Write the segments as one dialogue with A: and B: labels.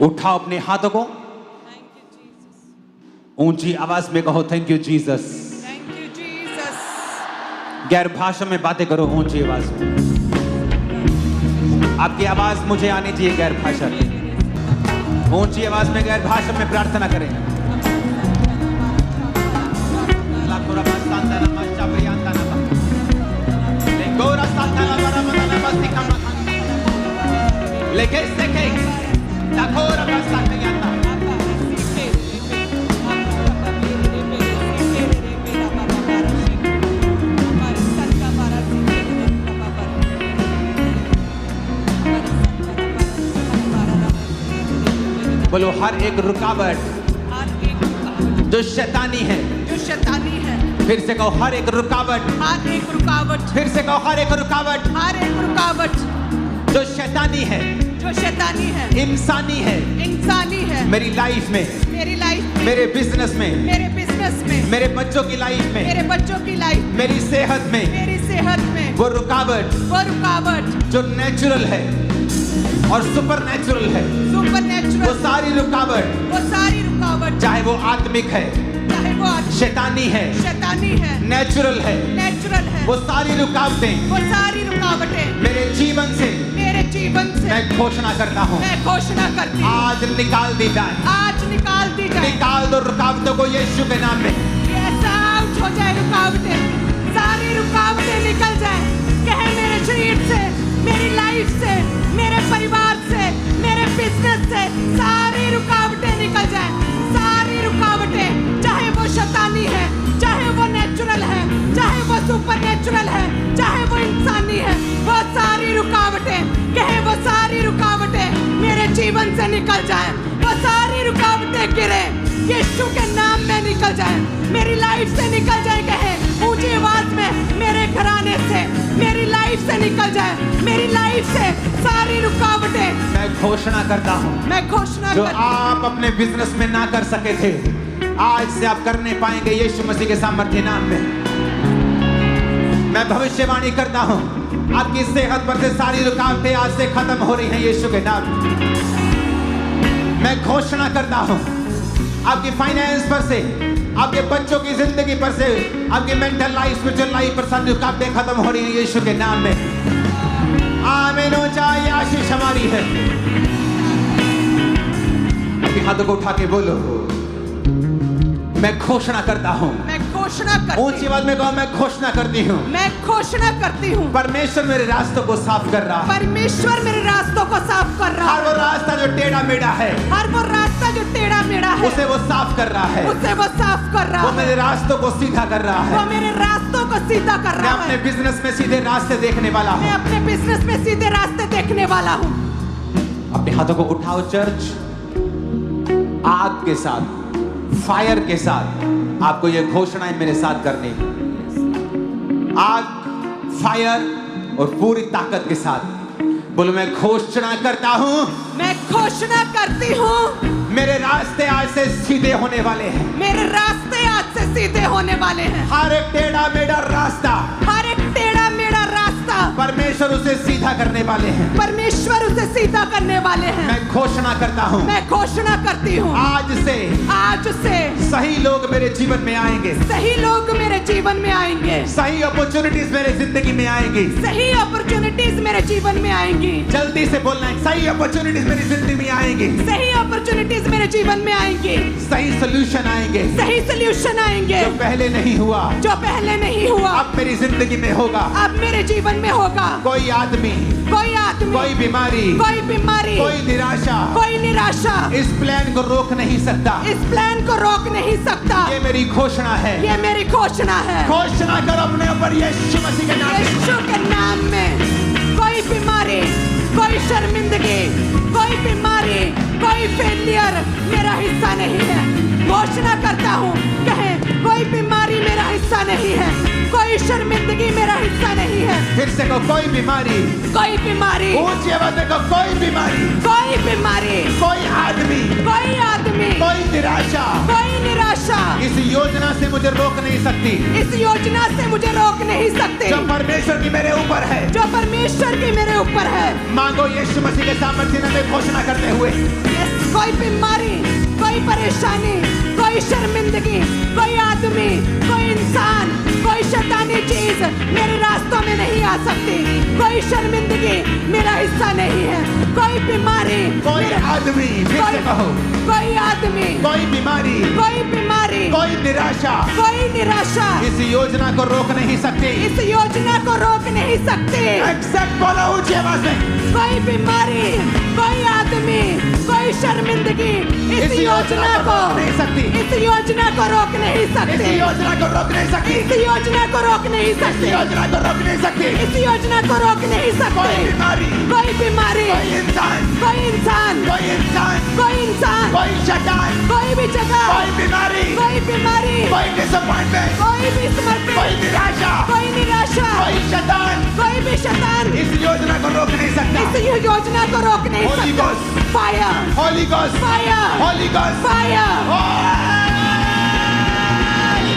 A: उठाओ अपने हाथों को, ऊंची आवाज में कहो थैंक यू जीसस। गैर भाषा में बातें करो ऊंची आवाज में। आपकी आवाज मुझे आनी चाहिए गैर भाषा में। ऊंची आवाज में गैर भाषा में प्रार्थना करें। बोलो हर एक रुकावट जो शैतानी है, फिर से कहो हर एक रुकावट, फिर से कहो हर एक रुकावट जो शैतानी है, इंसानी है मेरी लाइफ में, मेरे बिजनेस में, मेरे बच्चों की लाइफ में, मेरी सेहत में, वो रुकावट जो नेचुरल है और सुपर नेचुरल है, वो सारी रुकावट चाहे वो आत्मिक है, शैतानी है, नेचुरल है, वो सारी रुकावटें मेरे जीवन से मैं घोषणा करता हूँ, आज निकाल दी जाए। निकाल दो रुकावटों को यीशु के नाम में।
B: हो जाए रुकावटें, सारी रुकावटें निकल जाए। कहे मेरे शरीर से, मेरी लाइफ से, मेरे परिवार से, मेरे बिजनेस से सारी रुकावटें निकल जाए। सारी रुकावटें, चाहे वो शैतानी है, चाहे वो नेचुरल है, चाहे वो सुपर नेचुरल है, चाहे वो इंसानी है, वो सारी रुकावटें, कहे वो सारी रुकावटें मेरे जीवन से निकल जाए। वो सारी रुकावटें गिरे यीशु के नाम में निकल जाए, मेरी लाइफ से निकल जाए। कहे ऊंची आवाज में मेरे घराने से, मेरी लाइफ से निकल जाए, मेरी लाइफ से सारी रुकावटें
A: मैं घोषणा करता हूँ।
B: मैं घोषणा
A: जो आप अपने बिजनेस में ना कर सके थे, आज से आप करने पाएंगे यीशु मसीह के सामर्थ्य नाम में। मैं भविष्यवाणी करता हूँ, आपकी सेहत पर से सारी रुकावटें आज से खत्म हो रही हैं यीशु के नाम में। मैं घोषणा करता हूँ, आपकी फाइनेंस पर से, आपके बच्चों की जिंदगी पर से, आपकी मेंटल लाइफ, स्पिरिचुअल लाइफ पर सारी रुकावटें खत्म हो रही हैं यीशु के नाम में। आमीन हो जाए, आशीष हमारी है। अपने हाथों को उठा के बोलो, मैं घोषणा करता हूँ। ऊंची आवाज में कहो, मैं घोषणा करती हूँ।
B: मैं घोषणा करती हूँ।
A: परमेश्वर मेरे रास्तों को साफ कर रहा है।
B: परमेश्वर मेरे रास्तों को साफ कर रहा है।
A: हर वो रास्ता जो टेढ़ा मेढ़ा है,
B: हर वो रास्ता जो टेढ़ा मेढ़ा है,
A: उसे वो साफ कर रहा है।
B: उसे वो साफ कर रहा है।
A: वो मेरे रास्तों को सीधा कर रहा है।
B: वो मेरे रास्तों को सीधा कर रहा है।
A: मैं अपने बिजनेस में सीधे रास्ते देखने वाला हूँ।
B: मैं अपने बिजनेस में सीधे रास्ते देखने वाला हूँ।
A: अपने हाथों को उठाओ चर्च, आग के साथ, फायर के साथ आपको ये घोषणाएं मेरे साथ करनी। आग, फायर और पूरी ताकत के साथ बोलो, मैं घोषणा करता हूँ।
B: मैं घोषणा करती हूँ,
A: मेरे रास्ते आज से सीधे होने वाले हैं।
B: मेरे रास्ते आज से सीधे होने वाले हैं।
A: हर एक टेढ़ा मेढ़ा रास्ता,
B: हर एक टेढ़ा मेढ़ा रास्ता
A: परमेश्वर उसे सीधा करने वाले हैं।
B: परमेश्वर उसे सीधा करने वाले हैं।
A: मैं घोषणा करता हूँ,
B: मैं घोषणा करती हूँ,
A: आज से सही लोग मेरे जीवन में आएंगे।
B: सही लोग मेरे जीवन में आएंगे।
A: सही अपॉर्चुनिटीज मेरे जिंदगी में आएंगी।
B: सही अपॉर्चुनिटीज मेरे जीवन में आएंगी।
A: जल्दी से बोलना है, सही अपॉर्चुनिटीज मेरी जिंदगी में आएंगी।
B: सही अपॉर्चुनिटीज मेरे जीवन में आएंगी।
A: सही सोल्यूशन आएंगे।
B: सही सोल्यूशन आएंगे।
A: जो पहले नहीं हुआ, अब मेरी जिंदगी में होगा।
B: अब मेरे जीवन में होगा।
A: कोई आदमी, कोई बीमारी, कोई निराशा इस प्लान को रोक नहीं सकता। ये मेरी घोषणा है। घोषणा करो अपने ऊपर यीशु मसीह के नाम में।
B: यीशु के नाम में कोई बीमारी, कोई शर्मिंदगी, कोई बीमारी, कोई फेलियर मेरा हिस्सा नहीं है। घोषणा करता हूँ, कहे कोई बीमारी मेरा हिस्सा नहीं है, कोई शर्मिंदगी मेरा हिस्सा नहीं है।
A: फिर से कहो, कोई बीमारी, ऊंची आवाज में कहो, कोई बीमारी, कोई आदमी, कोई निराशा इस योजना से मुझे रोक नहीं सकती। जो परमेश्वर की मेरे ऊपर है। मांगो यीशु मसीह के सामर्थ्य में घोषणा करते हुए।
B: कोई बीमारी, कोई परेशानी, कोई शर्मिंदगी, कोई आदमी, कोई इंसान, कोई शैतानी चीज मेरे रास्तों में नहीं आ सकती। कोई शर्मिंदगी मेरा हिस्सा नहीं है। कोई बीमारी,
A: कोई आदमी, फिर से कहो,
B: कोई आदमी,
A: कोई बीमारी,
B: कोई बीमारी,
A: कोई निराशा,
B: कोई निराशा
A: इस योजना को रोक नहीं सकती।
B: इस योजना को रोक नहीं सकती।
A: एक्सेप्ट बोलो ऊंची आवाज में।
B: कोई बीमारी, कोई आदमी, कोई शर्मिंदगी इस योजना को
A: नहीं सकती।
B: इस योजना को रोक नहीं
A: इस
B: सकती।
A: योजना को रोक नहीं सकती।
B: इस योजना को रोक नहीं
A: इस
B: सकती।
A: योजना को रोक नहीं सकती।
B: इस योजना को रोक नहीं
A: कोई
B: सकती।
A: बीमारी,
B: कोई बीमारी,
A: कोई इंसान,
B: कोई इंसान,
A: कोई इंसान,
B: कोई इंसान,
A: कोई शैतान,
B: कोई भी जगह,
A: कोई बीमारी,
B: कोई बीमारी,
A: कोई डिसअपॉइंटमेंट,
B: कोई भी समर्पण,
A: कोई निराशा,
B: कोई निराशा,
A: कोई शैतान
B: कोई भी शैतान
A: इस योजना को रोक नहीं सकता।
B: इस योजना को रोक नहीं
A: Holy
B: सकता।
A: Ghost,
B: fire,
A: Holy Ghost,
B: fire,
A: Holy Ghost,
B: fire,
A: Holy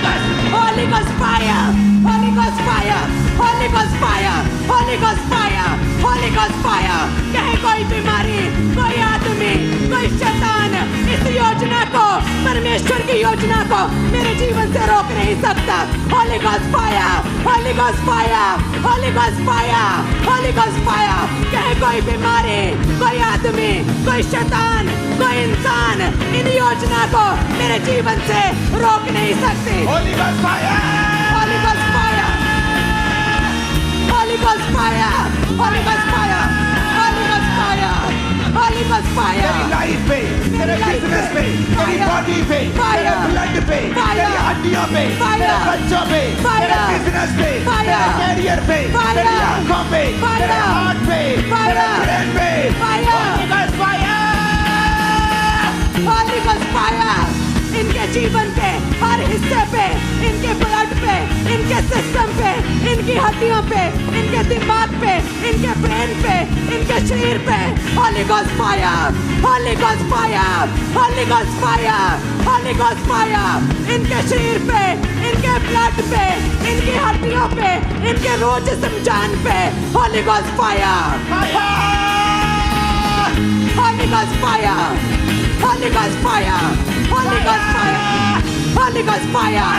A: Ghost,
B: Holy Ghost fire, Holy Ghost fire, Holy Ghost fire, Holy Ghost fire, Holy Ghost fire। कहे कोई बीमारी, कोई आदमी, कोई शैतान इस योजना को, परमेश्वर की योजना को मेरे जीवन से रोक नहीं सकता। Holy Ghost fire, Holy Ghost fire, Holy Ghost fire, Holy Ghost fire। कहे कोई बीमारी, कोई आदमी, कोई शैतान, कोई इंसान इन योजना को मेरे जीवन से रोक नहीं सकती।
A: Holy Ghost fire,
B: Holy Ghost fire, Holy Ghost fire, Holy Ghost fire, Holy Ghost fire, Holy Ghost fire।
A: तेरी लाइफ पे, तेरे बिजनेस पे, तेरी बॉडी पे, तेरे ब्लड पे, तेरी हड्डियों पे, तेरे बच्चों पे, तेरे बिजनेस पे, तेरे कैरियर पे, तेरी आंखों पे, तेरे हार्ट पे, तेरे ब्रेन पे, Holy Ghost fire,
B: Holy Ghost fire। इनके जीवन के हर हिस्से पे, इनके ब्लड पे, इनके सिस्टम पे, इनकी हड्डियों पे, इनके दिमाग पे, इनके ब्रेन पे, इनके शरीर पे Holy Ghost fire, Holy Ghost fire, Holy Ghost fire, Holy Ghost fire। इनके शरीर पे, इनके ब्लड पे, इनकी हड्डियों पे, इनके रोह जिस्म जान पे Holy Ghost fire, Holy Ghost fire, Holy Ghost fire, Holy Ghost fire, Holy Ghost fire,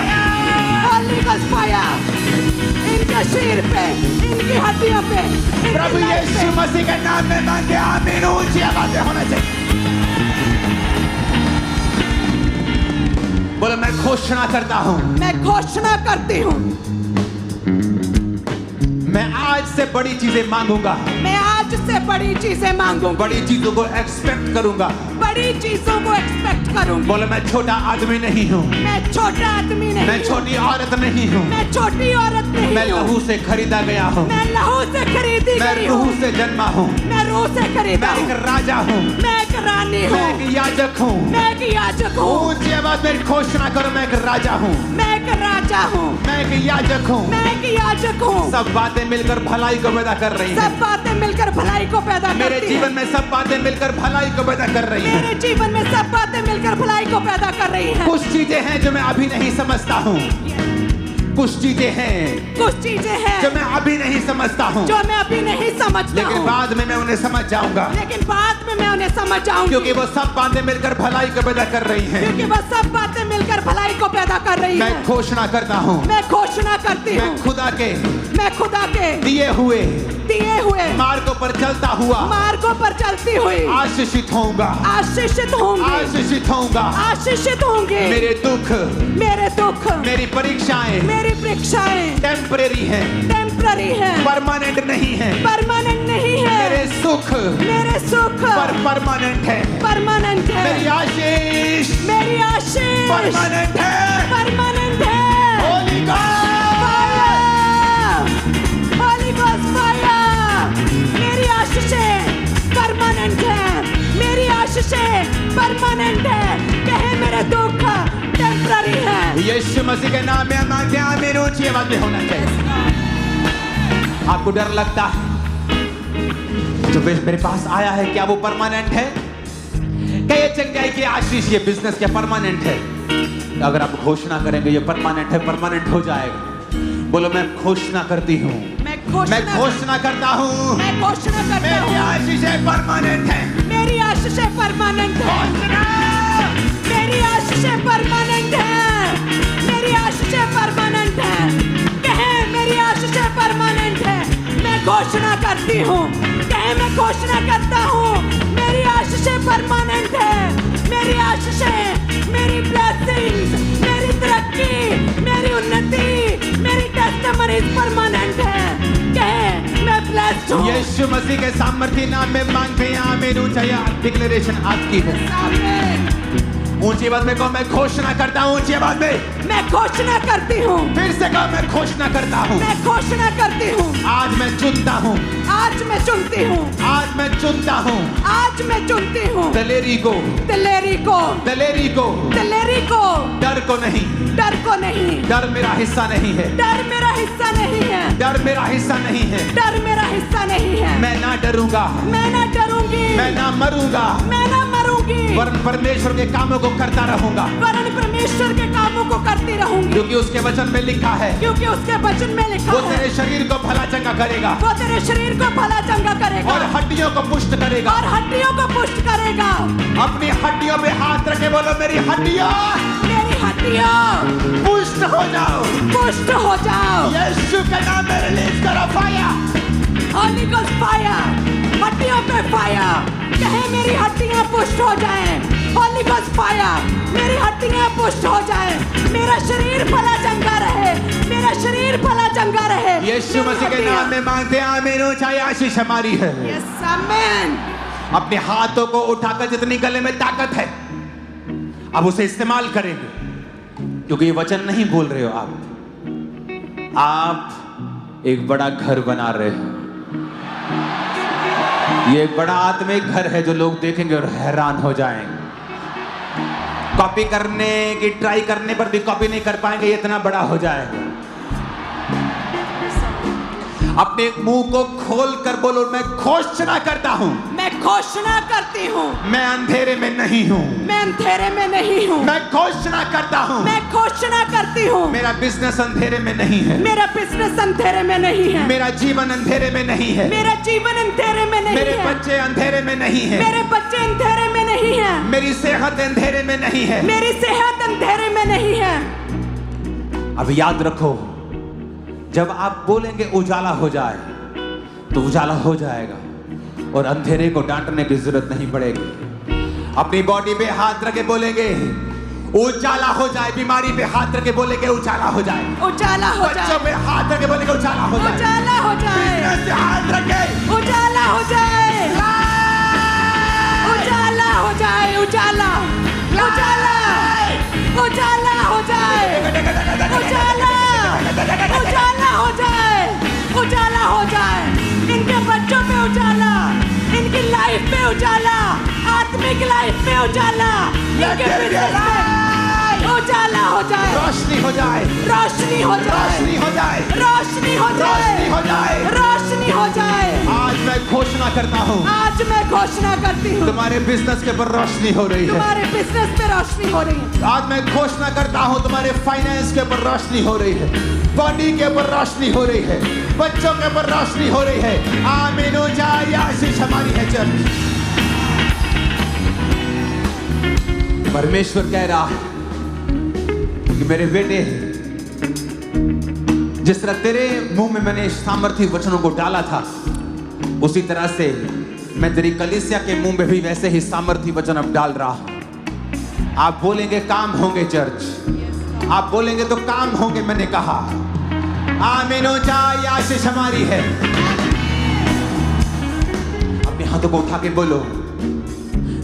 B: Holy Ghost fire। इनके शरीर पे, इनकी हड्डियों पे,
A: प्रभु यीशु मसीह के नाम में मांगे आमीन। ऊंची आवाजें होना चाहिए। बोलो मैं घोषणा करता हूँ,
B: मैं घोषणा करती हूँ,
A: मैं आज से बड़ी चीजें मांगूंगा,
B: मैं आज से बड़ी चीजें मांगूंगा,
A: बड़ी चीजों को एक्सपेक्ट करूंगा।
B: बड़ी चीजों को एक्सपेक्ट करूंगी।
A: बोलो मैं छोटा आदमी नहीं हूँ,
B: मैं छोटा आदमी नहीं
A: मैं
B: हूँ,
A: छोटी औरत नहीं हूँ,
B: मैं छोटी औरत नहीं
A: मैं
B: हूँ,
A: लहू से खरीदा गया हूँ,
B: मैं लहू से खरीदी
A: मैं
B: गई
A: रूह
B: हूँ,
A: से जन्मा हूँ,
B: मैं रूह से खरीदा
A: मैं
B: हूँ,
A: एक राजा हूँ,
B: मैं एक रानी
A: मैं
B: हूँ,
A: एक याजक हूँ।
B: मैं एक याजक हूँ,
A: ऊंची आवाज में घोषणा करो मैं एक राजा हूँ,
B: मैं एक राजा हूँ,
A: मैं एक याजक हूँ।
B: मैं एक याजक हूँ।
A: सब बातें मिलकर भलाई को पैदा कर रही हैं।
B: सब बातें मिलकर भलाई को पैदा
A: मेरे
B: करती
A: जीवन
B: हैं।
A: में सब बातें मिलकर भलाई को पैदा कर रही हैं।
B: मेरे जीवन में सब बातें मिलकर भलाई को पैदा कर रही हैं।
A: कुछ चीजें हैं जो मैं अभी नहीं समझता हूँ, कुछ चीजें हैं
B: कुछ चीजें हैं
A: जो मैं अभी नहीं समझता हूँ,
B: जो मैं अभी नहीं समझता
A: लेकिन
B: हूँ,
A: बाद में मैं उन्हें समझ जाऊंगा,
B: लेकिन बाद में मैं उन्हें समझ जाऊंगी,
A: क्योंकि वो सब बातें मिलकर भलाई को पैदा कर रही हैं।
B: क्योंकि वह सब बातें मिलकर भलाई को पैदा कर रही
A: मैं
B: हैं।
A: घोषणा करता हूँ,
B: मैं घोषणा करती
A: मैं
B: हूँ,
A: खुदा के
B: मैं खुदा के
A: दिए हुए मार्गों पर चलता हुआ
B: मार्गों पर चलती हुई
A: आशीषित होऊंगा,
B: आशीषित होंगी,
A: आशीषित होऊंगा।
B: आशीषित होंगी।
A: मेरे दुख, मेरी परीक्षाएं टेम्परेरी हैं,
B: टेम्पररी है,
A: परमानेंट नहीं है,
B: परमानेंट नहीं है।
A: मेरे सुख परमानेंट है,
B: परमानेंट है।
A: मेरी आशीष
B: परमानेंट है।
A: Holy Ghost,
B: Holy Ghost fire। मेरी आशीषें परमानेंट है, मेरी आशीषें परमानेंट है। कहे मेरे दुख टेम्पररी है।
A: यीशु मसीह के नाम में मांगते हैं, आमीन। ऊंची आवाज में होना चाहिए। आपको डर लगता है जो मेरे पास आया है, क्या वो परमानेंट है? क्या ये चंगाई की आशीष, ये बिजनेस क्या परमानेंट है? अगर आप घोषणा करेंगे ये परमानेंट है, परमानेंट हो जाएगा। बोलो मैं घोषणा करती हूँ, मैं घोषणा करता हूँ,
B: मैं घोषणा करता हूँ,
A: मेरी आशीष परमानेंट है,
B: मेरी आशीष परमानेंट है। करती हूँ, कहे मैं घोषणा करता हूँ, मेरी आशीषें परमानेंट है, मेरी आशीषें, मेरी ब्लेसिंग्स, मेरी तरक्की, मेरी उन्नति, मेरी टेस्टिमनीज परमानेंट है। कहे मैं ब्लेस्ड हूँ।
A: यीशु मसीह के सामर्थ्य नाम में मांगते हैं आमीन। ऊंचा डिक्लेरेशन आपकी है।
B: आमीन।
A: ऊंची आवाज में कहो मैं घोषणा करता हूँ। ऊंची आवाज में
B: मैं घोषणा करती हूँ।
A: फिर से कहो मैं घोषणा करता हूँ।
B: मैं घोषणा करती हूँ।
A: आज मैं चुनता हूँ।
B: आज मैं चुनती हूँ।
A: आज मैं चुनता हूँ।
B: आज मैं चुनती हूँ।
A: दलेरी को,
B: दलेरी को,
A: दलेरी को,
B: दलेरी को,
A: डर को नहीं,
B: डर को नहीं,
A: डर मेरा हिस्सा नहीं है,
B: डर मेरा हिस्सा नहीं है,
A: डर मेरा हिस्सा नहीं है,
B: डर मेरा हिस्सा नहीं है।
A: मैं ना डरूंगा,
B: मैं ना डरूंगी,
A: मैं ना मरूंगा,
B: मैं ना मरूंगी,
A: वरन परमेश्वर के कामों को करता रहूंगा,
B: वरन परमेश्वर के कामों को करती रहूंगी,
A: क्योंकि उसके वचन में लिखा है,
B: क्योंकि उसके वचन में लिखा
A: वो
B: है,
A: तेरे शरीर को भला चंगा करेगा,
B: वो तेरे शरीर को भला चंगा करेगा,
A: और हड्डियों को पुष्ट करेगा,
B: और हड्डियों को पुष्ट करेगा।
A: अपनी हड्डियों पे हाथ रखे बोलो मेरी हड्डियां,
B: मेरी हड्डियां
A: पुष्ट हो जाओ,
B: पुष्ट हो जाओ।
A: यीशु के नाम में रिलीज करो फायर,
B: होली गोस्ट फायर, हड्डियों पे फायर। कहे मेरी हड्डियां पुष्ट हो जाएं, होली गोस्ट फायर, मेरी हड्डियां पुष्ट हो जाएं, मेरा शरीर भला चंगा रहे, मेरा शरीर भला चंगा रहे।
A: यीशु मसीह के नाम में मांगते हैं आमीन। ऊंचाई आशीष हमारी है।
B: यस आमीन।
A: अपने हाथों को उठाकर जितनी गले में ताकत है अब उसे इस्तेमाल करेंगे, क्योंकि ये वचन नहीं बोल रहे हो आप एक बड़ा घर बना रहे हो। ये एक बड़ा आत्मिक घर है जो लोग देखेंगे और हैरान हो जाएंगे। कॉपी करने की ट्राई करने पर भी कॉपी नहीं कर पाएंगे, ये इतना बड़ा हो जाएगा। अपने मुंह को खोल कर बोलो मैं घोषणा करता हूं,
B: मैं घोषणा करती हूँ,
A: मैं अंधेरे में नहीं हूं,
B: मैं अंधेरे में नहीं हूँ,
A: मैं घोषणा करता हूं,
B: मैं घोषणा करती हूँ,
A: मेरा बिजनेस अंधेरे में नहीं है,
B: मेरा बिजनेस अंधेरे में नहीं है,
A: मेरा जीवन अंधेरे में नहीं है,
B: मेरा जीवन अंधेरे में नहीं
A: मेरे
B: है,
A: बच्चे अंधेरे में नहीं है,
B: मेरे बच्चे अंधेरे में नहीं है,
A: मेरी सेहत अंधेरे में नहीं है।
B: मेरी सेहत अंधेरे में नहीं है।
A: अब याद रखो, जब आप बोलेंगे उजाला हो जाए तो उजाला हो जाएगा और अंधेरे को डांटने की जरूरत नहीं पड़ेगी। अपनी बॉडी पे हाथ रखे बोलेंगे उजाला हो जाए, बीमारी पे हाथ रखे बोलेंगे उजाला हो जाए,
B: उजाला हो जाए,
A: बच्चों पे हाथ रखे बोलेंगे उजाला हो जाए,
B: उजाला हो जाए,
A: बिजनेस पे हाथ रखे
B: उजाला हो जाए, उजाला हो जाए, उजाला, उजाला, उजाला हो जाए, उजाला, उजाला हो जाए, उजाला हो जाए। इनके बच्चों पे उजाला, इनकी लाइफ पे उजाला, आत्मिक लाइफ पे उजाला, इनके बिजनेस पे उजाला हो जाए,
A: रोशनी हो जाए,
B: रोशनी हो जाए,
A: रोशनी हो जाए,
B: रोशनी हो जाए,
A: रोशनी हो जाए,
B: रोशनी हो जाए।
A: आज मैं घोषणा करता हूँ,
B: आज मैं घोषणा करती हूँ,
A: तुम्हारे बिजनेस के ऊपर रोशनी हो रही है।
B: तुम्हारे बिजनेस पे रोशनी हो रही है।
A: आज मैं घोषणा करता हूँ तुम्हारे फाइनेंस के ऊपर रोशनी हो रही है, बॉडी के ऊपर रोशनी हो रही है, बच्चों के ऊपर रोशनी हो रही है। आमीन। ऊंचाई आशीष हमारी है। चर्च परमेश्वर कह रहा है कि मेरे बेटे, जिस तरह तेरे मुंह में मैंने सामर्थ्य वचनों को डाला था, उसी तरह से मैं तेरी कलीसिया के मुंह में भी वैसे ही सामर्थ्य वचन अब डाल रहा हूं। आप बोलेंगे काम होंगे चर्च, आप बोलेंगे तो काम होंगे, मैंने कहा। आमीन। ऊंचाई आशीष हमारी है। अपने हाथों को उठा के बोलो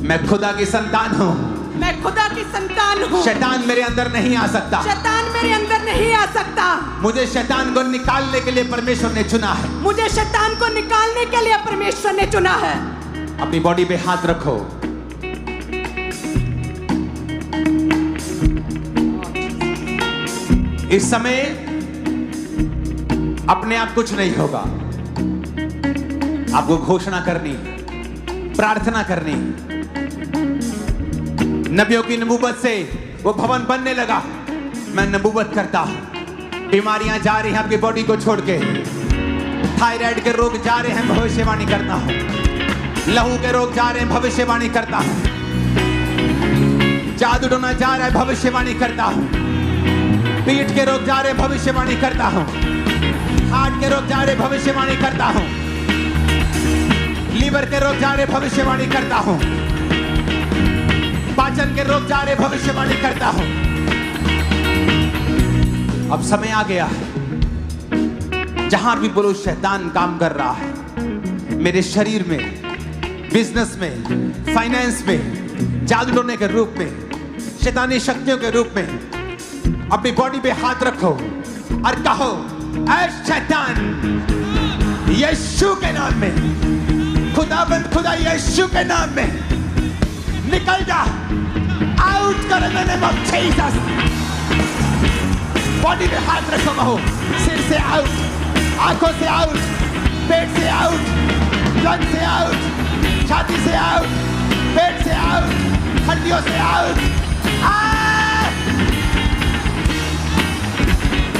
A: मैं खुदा की संतान हूं,
B: मैं खुदा की संतान हूँ,
A: शैतान मेरे अंदर नहीं आ सकता,
B: शैतान मेरे अंदर नहीं आ सकता।
A: मुझे शैतान को निकालने के लिए परमेश्वर ने चुना है,
B: मुझे शैतान को निकालने के लिए परमेश्वर ने चुना है।
A: अपनी बॉडी पे हाथ रखो। इस समय अपने आप कुछ नहीं होगा, आपको घोषणा करनी, प्रार्थना करनी। नबियों की नबूवत से वो भवन बनने लगा। मैं नबूवत करता हूं, बीमारियां जा रही हैं आपकी बॉडी को छोड़ के, थायराइड के रोग जा रहे हैं, भविष्यवाणी करता हूं। लहू के रोग जा रहे हैं, भविष्यवाणी करता हूं। जादू टोना जा रहा है, भविष्यवाणी करता हूं। पीठ के रोग जा रहे हैं, भविष्यवाणी करता हूं। हार्ट के रोग जा रहे हैं, भविष्यवाणी करता हूं। लीवर के रोग जा रहे भविष्यवाणी करता हूं, पाचन के रोग जा रहे भविष्यवाणी करता हूं। अब समय आ गया है जहां भी बोलो शैतान काम कर रहा है मेरे शरीर में, बिजनेस में, फाइनेंस में, जादू टोने के रूप में, शैतानी शक्तियों के रूप में, अपनी बॉडी पे हाथ रखो और कहो ऐ शैतान यीशु के नाम में, खुदाबंद खुदा यीशु के नाम में निकल जा, आउट कर in the name of Jesus. Body पे हाथ रखो, कहो सिर से आउट, आंखों से आउट, पेट से आउट, लंग से आउट, छाती से आउट, पेट से आउट, हड्डियों से आउट।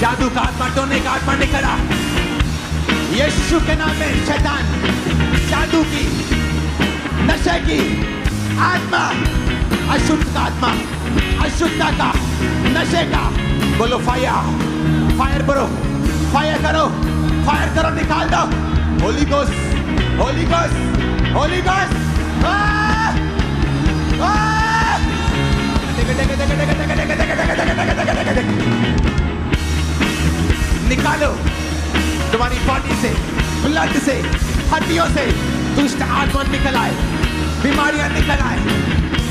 A: जादू का आत्मा, टोने का आत्मा निकला यीशु के नाम में। शैतान, जादू की, नशे की आत्मा, अशुद्ध का आत्मा, अशुद्धता का, नशे का, बोलो फायर, फायर करो, फायर करो, फायर करो, निकाल दो। Holi Ghost, Holy Ghost, Holy ghost. निकालो तुम्हारी बॉडी से, ब्लड से, हड्डियों से दुष्ट आत्मा निकल आए, बीमारियां निकल आए।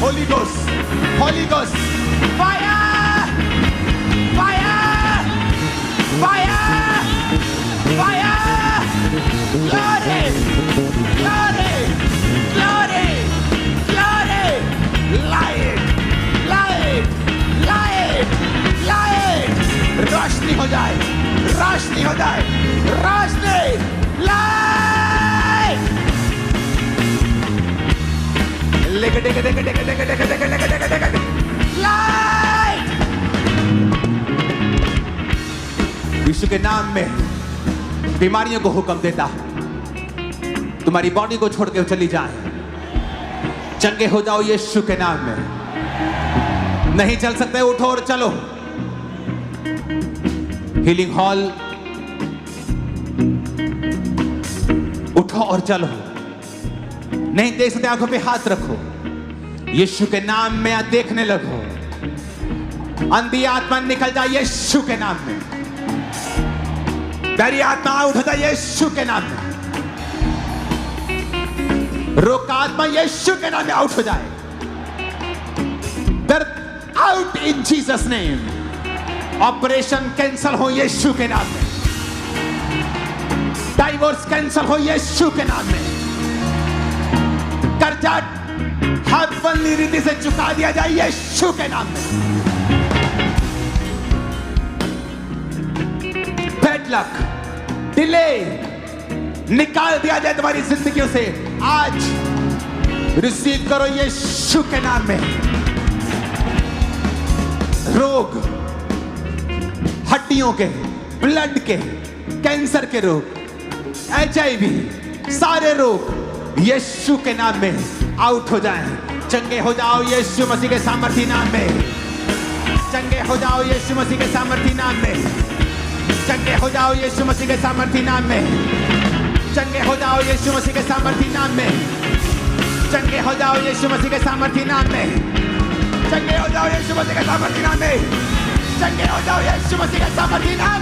A: Holy Ghost, Holy Ghost, fire, fire, fire, fire, glory, glory, glory, glory, light, light, light, light, रोशनी हो जाए, रोशनी हो जाए, रोशनी, लाइट। लेके देखे देखे देखे देखे देखे देखे देखे देखे देखे लाइट। यीशु के नाम में बीमारियों को हुक्म देता तुम्हारी बॉडी को छोड़ के चली जाए, चंगे हो जाओ यीशु के नाम में। नहीं चल सकते, उठो और चलो। हीलिंग हॉल, उठो और चलो। नहीं देख सकते, आंखों पे हाथ रखो, यीशु के नाम में देखने लगो। अंधी आत्मा निकल जाए यीशु के नाम में, डरी आत्मा आउट हो जाए यीशु के नाम में, रोग का आत्मा यीशु के नाम में आउट हो जाए। दर्द out in Jesus name. Operation cancel हो यीशु के नाम में, डाइवोर्स कैंसल हो यीशु के नाम में, कर्जा हर फलनी रीति से चुका दिया जाए यीशु के नाम में। बैड लक, डिले निकाल दिया जाए तुम्हारी जिंदगियों से। आज रिसीव करो यीशु के नाम में। रोग, हड्डियों के, ब्लड के, कैंसर के रोग, HIV, सारे रोग यीशु के नाम में आउट हो जाएं। चंगे हो जाओ यीशु मसीह के सामर्थी नाम में। चंगे हो जाओ यीशु मसीह के सामर्थी नाम में। चंगे हो जाओ यीशु मसीह के सामर्थी नाम में। चंगे हो जाओ यीशु मसीह के सामर्थी नाम में। चंगे हो जाओ यीशु मसीह के सामर्थी नाम में। चंगे हो जाओ यीशु मसीह के सामर्थी नाम में। चंगे हो जाओ यीशु मसीह के सामर्थी नाम